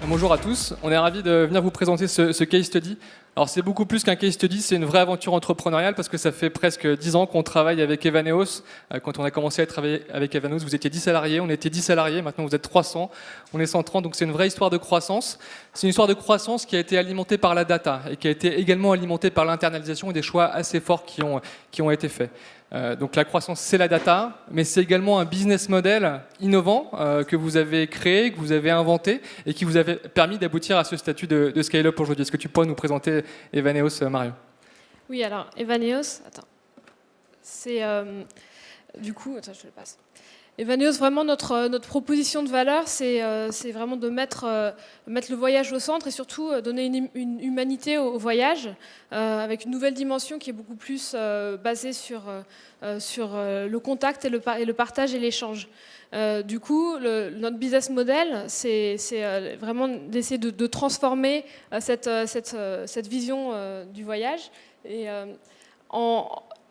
Bonjour à tous, on est ravis de venir vous présenter ce case study. Alors c'est beaucoup plus qu'un case study, c'est une vraie aventure entrepreneuriale parce que ça fait presque 10 ans qu'on travaille avec Evaneos. Quand on a commencé à travailler avec Evaneos, vous étiez 10 salariés, on était 10 salariés, maintenant vous êtes 300, on est 130, donc c'est une vraie histoire de croissance. C'est une histoire de croissance qui a été alimentée par la data et qui a été également alimentée par l'internalisation et des choix assez forts qui ont été faits. Donc la croissance, c'est la data, mais c'est également un business model innovant que vous avez créé, que vous avez inventé et qui vous a permis d'aboutir à ce statut de scale-up aujourd'hui. Est-ce que tu pourrais nous présenter Evaneos, Mario? Oui, alors Evaneos, c'est du coup, je te le passe. Evaneos, vraiment notre proposition de valeur, c'est vraiment de mettre le voyage au centre et surtout donner une humanité au voyage avec une nouvelle dimension qui est beaucoup plus basée sur le contact et le partage et l'échange. Du coup, notre business model, c'est vraiment d'essayer de transformer cette vision du voyage. Et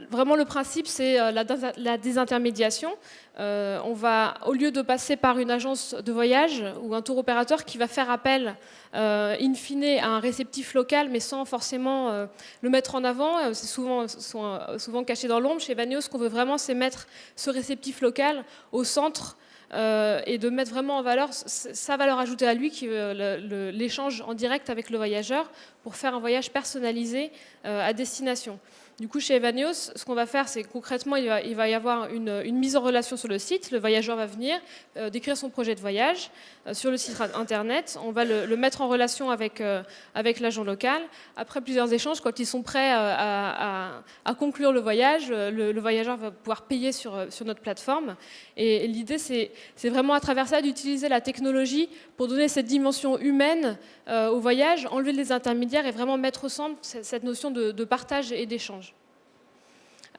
vraiment, le principe, c'est la désintermédiation. On va, au lieu de passer par une agence de voyage ou un tour opérateur qui va faire appel, in fine, à un réceptif local, mais sans forcément le mettre en avant, c'est souvent caché dans l'ombre. Chez Evaneos, ce qu'on veut vraiment, c'est mettre ce réceptif local au centre et de mettre vraiment en valeur sa valeur ajoutée à lui, qui est l'échange en direct avec le voyageur, pour faire un voyage personnalisé à destination. Du coup, chez Evaneos, ce qu'on va faire, c'est concrètement, il va y avoir une mise en relation sur le site. Le voyageur va venir décrire son projet de voyage sur le site internet. On va le mettre en relation avec l'agent local. Après plusieurs échanges, quand ils sont prêts à conclure le voyage, le voyageur va pouvoir payer sur notre plateforme. Et l'idée, c'est vraiment à travers ça d'utiliser la technologie pour donner cette dimension humaine au voyage, enlever les intermédiaires et vraiment mettre au centre cette notion de partage et d'échange.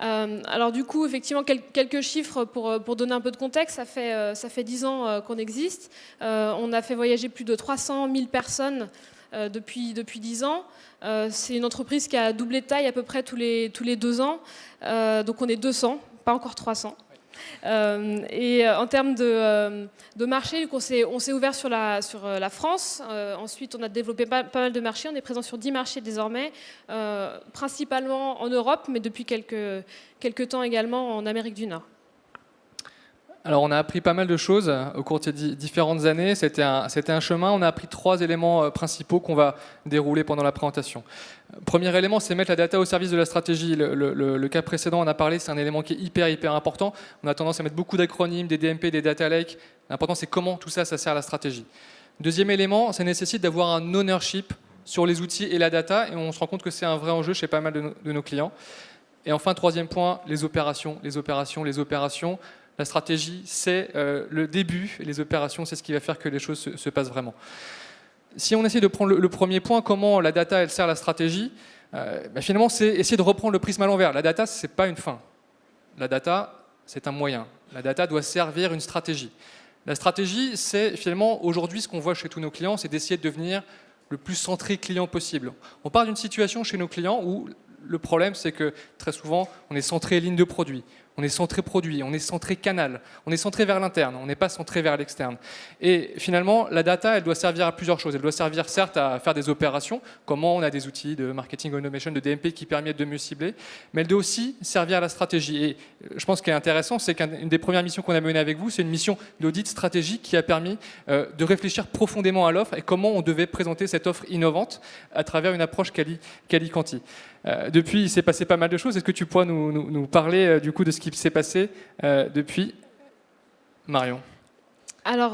Alors du coup, effectivement, quelques chiffres pour donner un peu de contexte. Ça fait 10 ans qu'on existe. On a fait voyager plus de 300 000 personnes depuis 10 ans. C'est une entreprise qui a doublé de taille à peu près tous les 2 ans. Donc on est 200, pas encore 300. Et en termes de marché, on s'est ouvert sur la France. Ensuite, on a développé pas mal de marchés. On est présent sur 10 marchés désormais, principalement en Europe, mais depuis quelques temps également en Amérique du Nord. Alors on a appris pas mal de choses au cours de ces différentes années. C'était un chemin. On a appris 3 éléments principaux qu'on va dérouler pendant la présentation. Premier élément, c'est mettre la data au service de la stratégie. Le cas précédent, on a parlé, c'est un élément qui est hyper important. On a tendance à mettre beaucoup d'acronymes, des DMP, des data lakes. L'important, c'est comment tout ça sert à la stratégie. Deuxième élément, ça nécessite d'avoir un ownership sur les outils et la data. Et on se rend compte que c'est un vrai enjeu chez pas mal de nos clients. Et enfin, troisième point, les opérations. La stratégie, c'est le début, et les opérations, c'est ce qui va faire que les choses se passent vraiment. Si on essaie de prendre le premier point, comment la data, elle sert à la stratégie, finalement, c'est essayer de reprendre le prisme à l'envers. La data, ce n'est pas une fin. La data, c'est un moyen. La data doit servir une stratégie. La stratégie, c'est finalement, aujourd'hui, ce qu'on voit chez tous nos clients, c'est d'essayer de devenir le plus centré client possible. On parle d'une situation chez nos clients où le problème, c'est que très souvent, on est centré ligne de produit. On est centré produit, on est centré canal, on est centré vers l'interne, on n'est pas centré vers l'externe. Et finalement, la data, elle doit servir à plusieurs choses. Elle doit servir certes à faire des opérations, comment on a des outils de marketing automation, de DMP qui permettent de mieux cibler, mais elle doit aussi servir à la stratégie. Et je pense ce qui est intéressant, c'est qu'une des premières missions qu'on a menées avec vous, c'est une mission d'audit stratégique qui a permis de réfléchir profondément à l'offre et comment on devait présenter cette offre innovante à travers une approche quali-quanti. Depuis, il s'est passé pas mal de choses. Est-ce que tu pourrais nous parler du coup de ce qui s'est passé depuis, Marion? Alors,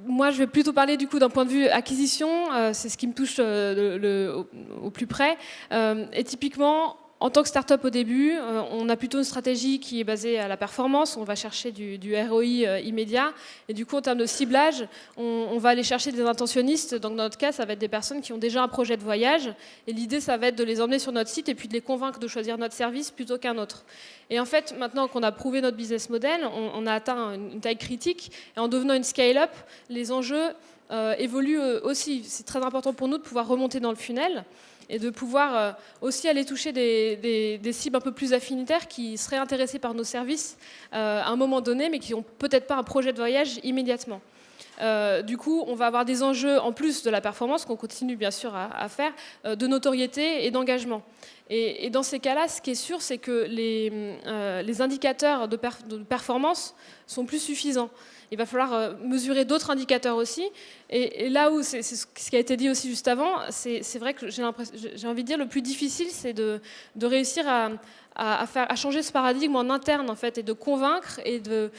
moi, je vais plutôt parler du coup d'un point de vue acquisition. C'est ce qui me touche au plus près. Et typiquement, en tant que start-up au début, on a plutôt une stratégie qui est basée à la performance. On va chercher du ROI immédiat. Et du coup, en termes de ciblage, on va aller chercher des intentionnistes. Dans notre cas, ça va être des personnes qui ont déjà un projet de voyage. Et l'idée, ça va être de les emmener sur notre site et puis de les convaincre de choisir notre service plutôt qu'un autre. Et en fait, maintenant qu'on a prouvé notre business model, on a atteint une taille critique. Et en devenant une scale-up, les enjeux évoluent aussi. C'est très important pour nous de pouvoir remonter dans le funnel. et de pouvoir aussi aller toucher des cibles un peu plus affinitaires qui seraient intéressées par nos services à un moment donné, mais qui n'ont peut-être pas un projet de voyage immédiatement. Du coup, on va avoir des enjeux, en plus de la performance, qu'on continue bien sûr à faire, de notoriété et d'engagement. Et dans ces cas-là, ce qui est sûr, c'est que les indicateurs de performance sont plus suffisants. Il va falloir mesurer d'autres indicateurs aussi. Et là où, c'est ce qui a été dit aussi juste avant, c'est vrai que j'ai envie de dire le plus difficile, c'est de réussir à changer ce paradigme en interne en fait, et de convaincre et de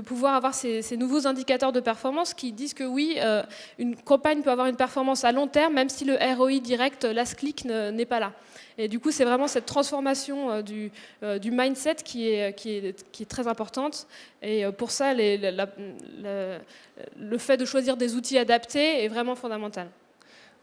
pouvoir avoir ces nouveaux indicateurs de performance qui disent que oui, une campagne peut avoir une performance à long terme, même si le ROI direct, last click, n'est pas là. Et du coup, c'est vraiment cette transformation du mindset qui est très importante. Et pour ça, le fait de choisir des outils adaptés est vraiment fondamental.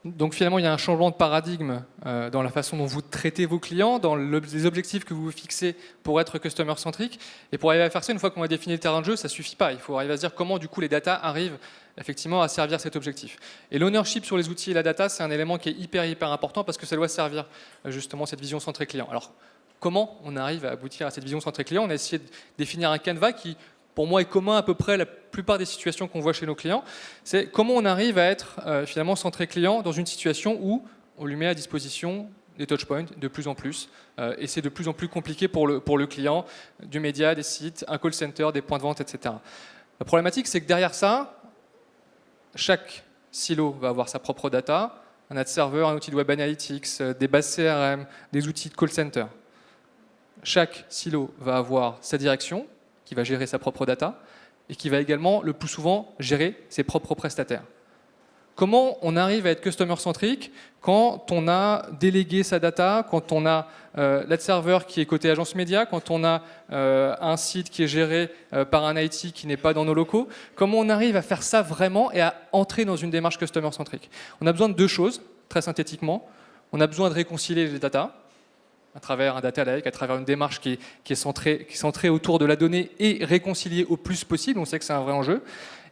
Donc finalement, il y a un changement de paradigme dans la façon dont vous traitez vos clients, dans les objectifs que vous vous fixez pour être customer-centrique. Et pour arriver à faire ça, une fois qu'on a défini le terrain de jeu, ça ne suffit pas. Il faut arriver à se dire comment du coup les data arrivent effectivement à servir cet objectif. Et l'ownership sur les outils et la data, c'est un élément qui est hyper important parce que ça doit servir justement cette vision centrée client. Alors, comment on arrive à aboutir à cette vision centrée client? On a essayé de définir un canevas qui, pour moi, est commun à peu près à la plupart des situations qu'on voit chez nos clients. C'est comment on arrive à être finalement centré client dans une situation où on lui met à disposition des touchpoints de plus en plus. Et c'est de plus en plus compliqué pour le client, du média, des sites, un call center, des points de vente, etc. La problématique, c'est que derrière ça, chaque silo va avoir sa propre data, un ad server, un outil de web analytics, des bases CRM, des outils de call center. Chaque silo va avoir sa direction, qui va gérer sa propre data, et qui va également, le plus souvent, gérer ses propres prestataires. Comment on arrive à être customer-centrique quand on a délégué sa data, quand on a l'ad server qui est côté agence média, quand on a un site qui est géré par un IT qui n'est pas dans nos locaux? Comment on arrive à faire ça vraiment et à entrer dans une démarche customer-centrique? On a besoin de deux choses, très synthétiquement. On a besoin de réconcilier les data à travers un data lake, à travers une démarche qui est centrée autour de la donnée et réconciliée au plus possible. On sait que c'est un vrai enjeu.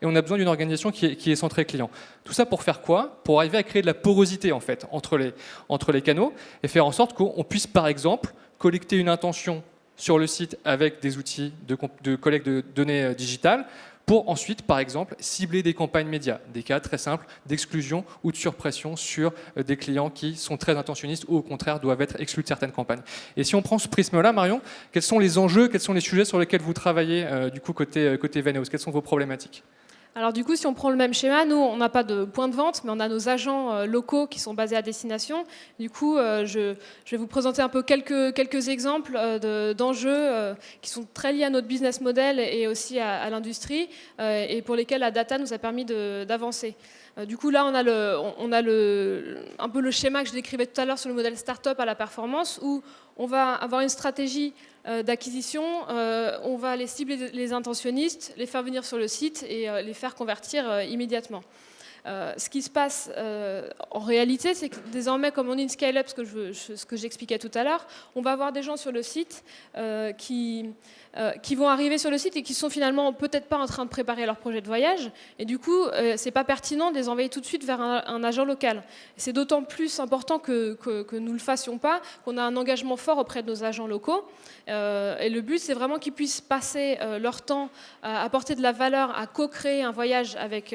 Et on a besoin d'une organisation qui est centrée client. Tout ça pour faire quoi? Pour arriver à créer de la porosité en fait, entre les canaux et faire en sorte qu'on puisse par exemple collecter une intention sur le site avec des outils de collecte de données digitales pour ensuite, par exemple, cibler des campagnes médias, des cas très simples d'exclusion ou de surpression sur des clients qui sont très intentionnistes ou au contraire doivent être exclus de certaines campagnes. Et si on prend ce prisme-là, Marion, quels sont les enjeux, quels sont les sujets sur lesquels vous travaillez du coup côté Evaneos? Quelles sont vos problématiques? Alors du coup, si on prend le même schéma, nous, on n'a pas de point de vente, mais on a nos agents locaux qui sont basés à destination. Du coup, je vais vous présenter un peu quelques exemples d'enjeux qui sont très liés à notre business model et aussi à l'industrie, et pour lesquels la data nous a permis d'avancer. Du coup, là, on a un peu le schéma que je décrivais tout à l'heure sur le modèle start-up à la performance, où on va avoir une stratégie d'acquisition, on va aller cibler les intentionnistes, les faire venir sur le site et les faire convertir immédiatement. Ce qui se passe en réalité, c'est que désormais, comme on est une scale-up, ce que j'expliquais tout à l'heure, on va avoir des gens sur le site qui vont arriver sur le site et qui sont finalement peut-être pas en train de préparer leur projet de voyage. Et du coup, c'est pas pertinent de les envoyer tout de suite vers un agent local. C'est d'autant plus important que nous le fassions pas, qu'on a un engagement fort auprès de nos agents locaux. Et le but, c'est vraiment qu'ils puissent passer leur temps à apporter de la valeur, à co-créer un voyage avec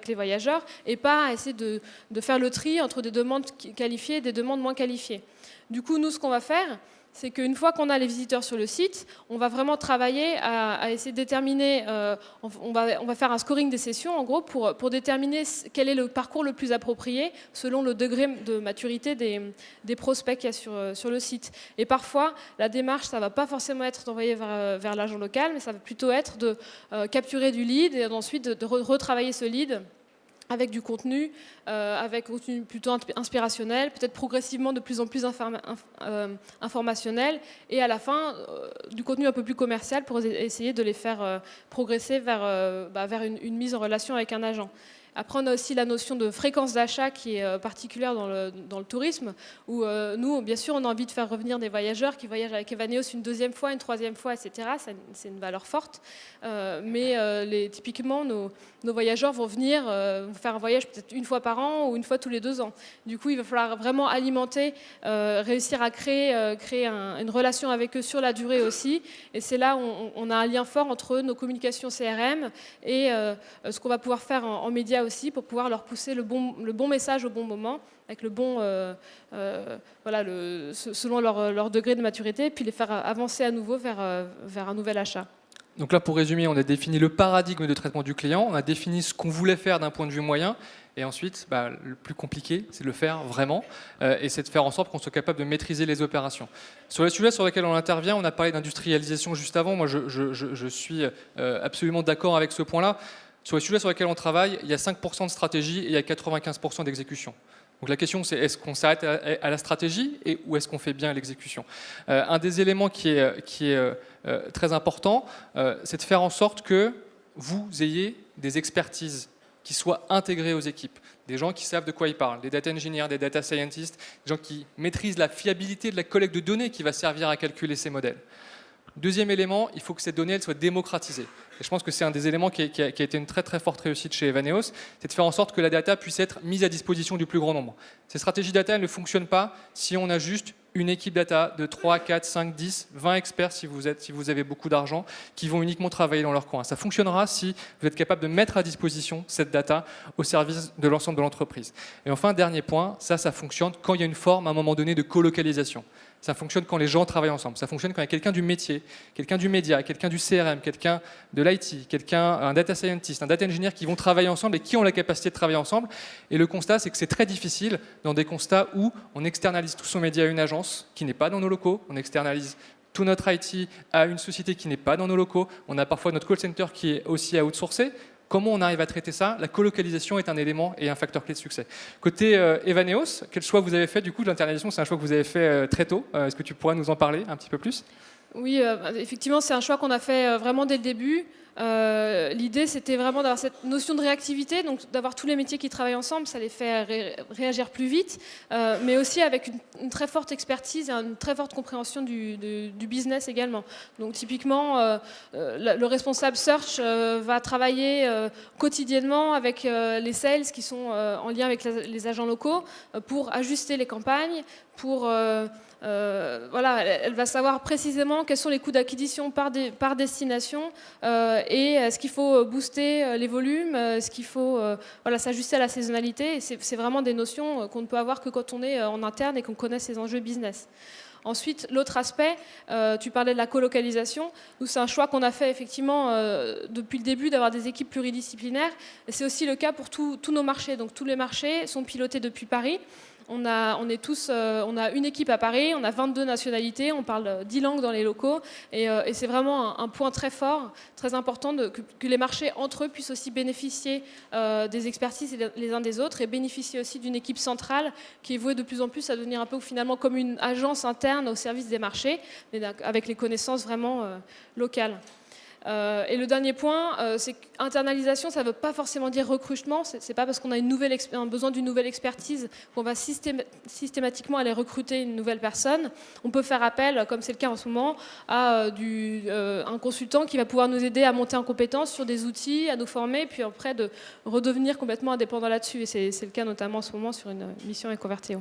les voyageurs et pas à essayer de faire le tri entre des demandes qualifiées et des demandes moins qualifiées. Du coup, nous, ce qu'on va faire, c'est qu'une fois qu'on a les visiteurs sur le site, on va vraiment travailler à essayer de déterminer, on va faire un scoring des sessions en gros pour déterminer quel est le parcours le plus approprié selon le degré de maturité des prospects qu'il y a sur le site. Et parfois, la démarche, ça ne va pas forcément être d'envoyer vers l'agent local, mais ça va plutôt être de capturer du lead et ensuite de retravailler ce lead avec du contenu, avec un contenu plutôt inspirationnel, peut-être progressivement de plus en plus informationnel, et à la fin, du contenu un peu plus commercial pour essayer de les faire progresser vers une mise en relation avec un agent. Après, on a aussi la notion de fréquence d'achat qui est particulière dans le tourisme, où nous, bien sûr, on a envie de faire revenir des voyageurs qui voyagent avec Evaneos une deuxième fois, une troisième fois, etc. C'est une valeur forte. Mais typiquement, nos voyageurs vont venir faire un voyage peut-être une fois par an ou une fois tous les 2 ans. Du coup, il va falloir vraiment alimenter, réussir à créer une relation avec eux sur la durée aussi. Et c'est là où on a un lien fort entre nos communications CRM et ce qu'on va pouvoir faire en médias aussi pour pouvoir leur pousser le bon message au bon moment, avec selon leur degré de maturité, puis les faire avancer à nouveau vers un nouvel achat. Donc là, pour résumer, on a défini le paradigme de traitement du client, on a défini ce qu'on voulait faire d'un point de vue moyen, et ensuite, le plus compliqué, c'est de le faire vraiment, et c'est de faire en sorte qu'on soit capable de maîtriser les opérations. Sur les sujets sur lesquels on intervient, on a parlé d'industrialisation juste avant, moi je suis absolument d'accord avec ce point-là. Sur les sujets sur lesquels on travaille, il y a 5% de stratégie et il y a 95% d'exécution. Donc la question, c'est est-ce qu'on s'arrête à la stratégie ou est-ce qu'on fait bien l'exécution ? Un des éléments qui est très important, c'est de faire en sorte que vous ayez des expertises qui soient intégrées aux équipes, des gens qui savent de quoi ils parlent, des data engineers, des data scientists, des gens qui maîtrisent la fiabilité de la collecte de données qui va servir à calculer ces modèles. Deuxième élément, il faut que ces données elles soient démocratisées. Et je pense que c'est un des éléments qui a été une très très forte réussite chez Evaneos, c'est de faire en sorte que la data puisse être mise à disposition du plus grand nombre. Ces stratégies data elles ne fonctionnent pas si on a juste une équipe data de 3, 4, 5, 10, 20 experts si vous avez beaucoup d'argent, qui vont uniquement travailler dans leur coin. Ça fonctionnera si vous êtes capable de mettre à disposition cette data au service de l'ensemble de l'entreprise. Et enfin, dernier point, ça fonctionne quand il y a une forme à un moment donné de colocalisation. Ça fonctionne quand les gens travaillent ensemble. Ça fonctionne quand il y a quelqu'un du métier, quelqu'un du média, quelqu'un du CRM, quelqu'un de l'IT, un data scientist, un data engineer qui vont travailler ensemble et qui ont la capacité de travailler ensemble. Et le constat, c'est que c'est très difficile dans des constats où on externalise tout son média à une agence qui n'est pas dans nos locaux, on externalise tout notre IT à une société qui n'est pas dans nos locaux, on a parfois notre call center qui est aussi à outsourcer. Comment on arrive à traiter ça ? La colocalisation est un élément et un facteur clé de succès. Côté Evaneos, quel choix vous avez fait du coup de l'internalisation ? C'est un choix que vous avez fait très tôt. Est-ce que tu pourrais nous en parler un petit peu plus ? Oui, effectivement, c'est un choix qu'on a fait vraiment dès le début. L'idée, c'était vraiment d'avoir cette notion de réactivité, donc d'avoir tous les métiers qui travaillent ensemble, ça les fait réagir plus vite, mais aussi avec une très forte expertise et une très forte compréhension du business également. Donc typiquement, le responsable search va travailler quotidiennement avec les sales qui sont en lien avec les agents locaux pour ajuster les campagnes, elle va savoir précisément quels sont les coûts d'acquisition par destination et est-ce qu'il faut booster les volumes, est-ce qu'il faut s'ajuster à la saisonnalité. Et c'est vraiment des notions qu'on ne peut avoir que quand on est en interne et qu'on connaît ces enjeux business. Ensuite, l'autre aspect, tu parlais de la colocalisation. Nous, c'est un choix qu'on a fait effectivement depuis le début d'avoir des équipes pluridisciplinaires. Et c'est aussi le cas pour tous nos marchés. Donc tous les marchés sont pilotés depuis Paris. On a une équipe à Paris, on a 22 nationalités, on parle 10 langues dans les locaux et c'est vraiment un point très fort, très important que les marchés entre eux puissent aussi bénéficier des expertises les uns des autres et bénéficier aussi d'une équipe centrale qui est vouée de plus en plus à devenir un peu finalement comme une agence interne au service des marchés, mais avec les connaissances vraiment locales. Et le dernier point, c'est qu'internalisation, ça ne veut pas forcément dire recrutement. C'est pas parce qu'on a un besoin d'une nouvelle expertise qu'on va systématiquement aller recruter une nouvelle personne. On peut faire appel, comme c'est le cas en ce moment, à un consultant qui va pouvoir nous aider à monter en compétence sur des outils, à nous former, puis après de redevenir complètement indépendant là-dessus. Et c'est le cas notamment en ce moment sur une mission Ecoverteo.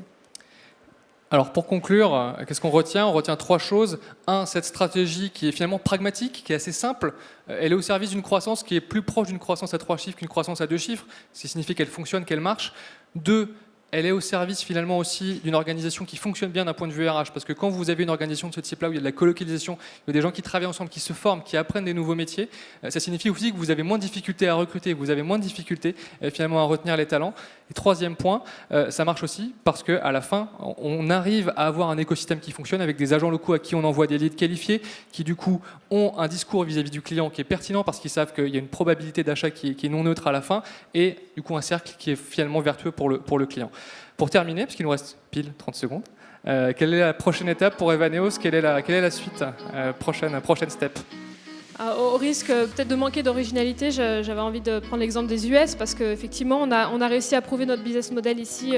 Alors pour conclure, qu'est-ce qu'on retient ? On retient 3 choses. 1, cette stratégie qui est finalement pragmatique, qui est assez simple. Elle est au service d'une croissance qui est plus proche d'une croissance à 3 chiffres qu'une croissance à 2 chiffres, ce qui signifie qu'elle fonctionne, qu'elle marche. 2, elle est au service finalement aussi d'une organisation qui fonctionne bien d'un point de vue RH, parce que quand vous avez une organisation de ce type-là où il y a de la colocalisation, il y a des gens qui travaillent ensemble, qui se forment, qui apprennent des nouveaux métiers, ça signifie aussi que vous avez moins de difficultés à recruter, vous avez moins de difficultés finalement à retenir les talents. Et 3e point, ça marche aussi parce qu'à la fin, on arrive à avoir un écosystème qui fonctionne avec des agents locaux à qui on envoie des leads qualifiés, qui du coup ont un discours vis-à-vis du client qui est pertinent parce qu'ils savent qu'il y a une probabilité d'achat qui est non neutre à la fin, et du coup un cercle qui est finalement vertueux pour le client. Pour terminer, parce qu'il nous reste pile 30 secondes, quelle est la prochaine étape pour Evaneos ? Quelle est la suite, prochaine step ? Au risque peut-être de manquer d'originalité, j'avais envie de prendre l'exemple des US parce qu'effectivement, on a réussi à prouver notre business model ici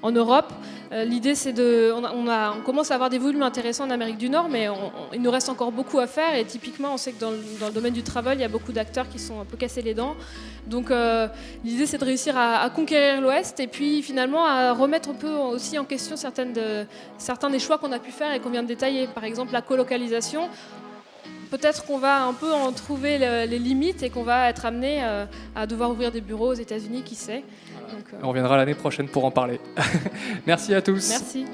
en Europe. L'idée, c'est on commence à avoir des volumes intéressants en Amérique du Nord, mais il nous reste encore beaucoup à faire. Et typiquement, on sait que dans le domaine du travel, il y a beaucoup d'acteurs qui sont un peu cassés les dents. Donc, l'idée, c'est de réussir à conquérir l'Ouest et puis finalement à remettre un peu aussi en question certains des choix qu'on a pu faire et qu'on vient de détailler. Par exemple, la colocalisation. Peut-être qu'on va un peu en trouver les limites et qu'on va être amené à devoir ouvrir des bureaux aux États-Unis, qui sait. Donc, On reviendra l'année prochaine pour en parler. Merci à tous. Merci.